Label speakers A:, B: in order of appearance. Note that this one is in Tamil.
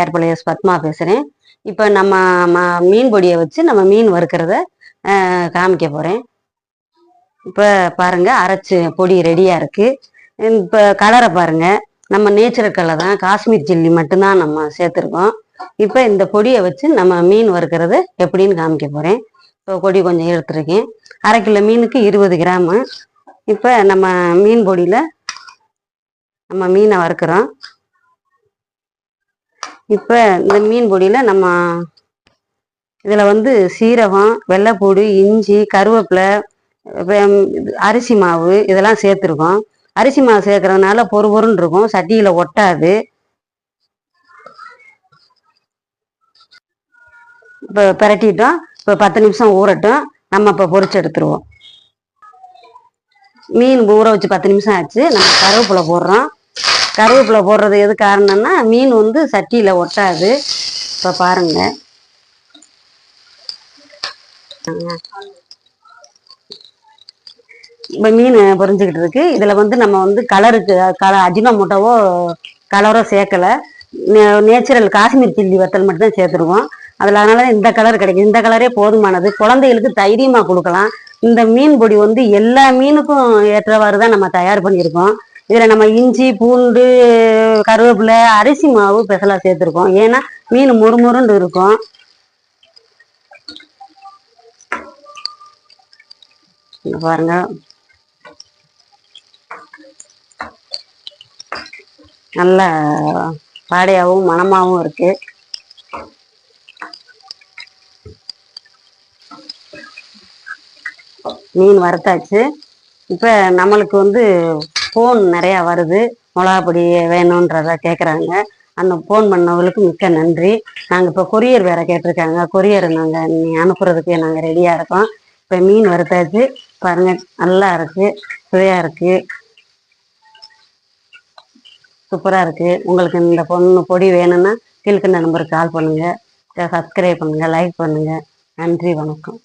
A: ஏர்பளையஸ் பத்மா பேசுகிறேன். இப்போ நம்ம மீன் பொடியை வச்சு நம்ம மீன் வறுக்கிறத காமிக்க போகிறேன். இப்போ பாருங்க, அரைச்சி பொடி ரெடியாக இருக்குது. இப்போ கலரை பாருங்க, நம்ம நேச்சுரல் கலர் தான், காஷ்மீர் சில்லி மட்டும்தான் நம்ம சேர்த்துருக்கோம். இப்போ இந்த பொடியை வச்சு நம்ம மீன் வறுக்கிறது எப்படின்னு காமிக்க போகிறேன். இப்போ பொடி கொஞ்சம் எடுத்துருக்கேன். 1/2 கிலோ மீனுக்கு 20 கிராமு. இப்போ நம்ம மீன் பொடியில் நம்ம மீனை வறுக்கிறோம். இப்போ இந்த மீன் பொடியில் நம்ம இதில் வந்து சீரகம், வெள்ளைப்பூடு, இஞ்சி, கருவேப்பிலை, அரிசி மாவு இதெல்லாம் சேர்த்துருக்கோம். அரிசி மாவு சேர்க்கறதுனால பொறுன்னு இருக்கும், சட்டியில் ஒட்டாது. இப்போ பிரட்டிட்டோம். இப்போ 10 நிமிஷம் ஊறட்டும். நம்ம இப்போ பொரிச்சு எடுத்துருவோம். மீன் ஊற வச்சு 10 நிமிஷம் ஆச்சு. நம்ம கருவேப்பிலை போடுறோம். கருவேப்பிலை போடுறது எது காரணம்னா மீன் வந்து சட்டியில் ஒட்டாது. இப்போ பாருங்க, இப்போ மீன் பொரிஞ்சுக்கிட்டு இருக்கு. இதில் வந்து நம்ம வந்து கலருக்கு அஜினோமோட்டோவோ கலரோ சேர்க்கலை. நேச்சுரல் காஷ்மீர் சில்லி வத்தல் மட்டும் தான் சேர்த்துருவோம். அதனால இந்த கலர் கிடைக்கும். இந்த கலரே போதுமானது. குழந்தைகளுக்கு தைரியமாக கொடுக்கலாம். இந்த மீன் பொடி வந்து எல்லா மீனுக்கும் ஏற்றவாறு தான் நம்ம தயார் பண்ணியிருக்கோம். இதில் நம்ம இஞ்சி, பூண்டு, கருவேப்பிலை, அரிசி மாவு ஸ்பெஷலாக சேர்த்துருக்கோம். ஏன்னா மீன் முறுமுறுன்னு இருக்கும். பாருங்க, நல்ல பாடையாகவும் மணமாகவும் இருக்கு. மீன் வறுத்தாச்சு. இப்போ நம்மளுக்கு வந்து ஃபோன் நிறையா வருது, மிளகாப்பொடி வேணுன்றத கேட்குறாங்க. அந்த ஃபோன் பண்ணவங்களுக்கு மிக்க நன்றி. நாங்கள் இப்போ கொரியர் வேறு கேட்டிருக்காங்க. கொரியர் நாங்கள் அனுப்புறதுக்கு நாங்கள் ரெடியாக இருக்கோம். இப்போ மீன் வறுத்தாச்சு. பாருங்கள், நல்லா இருக்குது, சுவையாக இருக்குது, சூப்பராக இருக்குது. உங்களுக்கு இந்த பொடி வேணும்னா கீழ்க்கண்ட நம்பருக்கு கால் பண்ணுங்கள், சப்ஸ்கிரைப் பண்ணுங்கள், லைக் பண்ணுங்கள். நன்றி, வணக்கம்.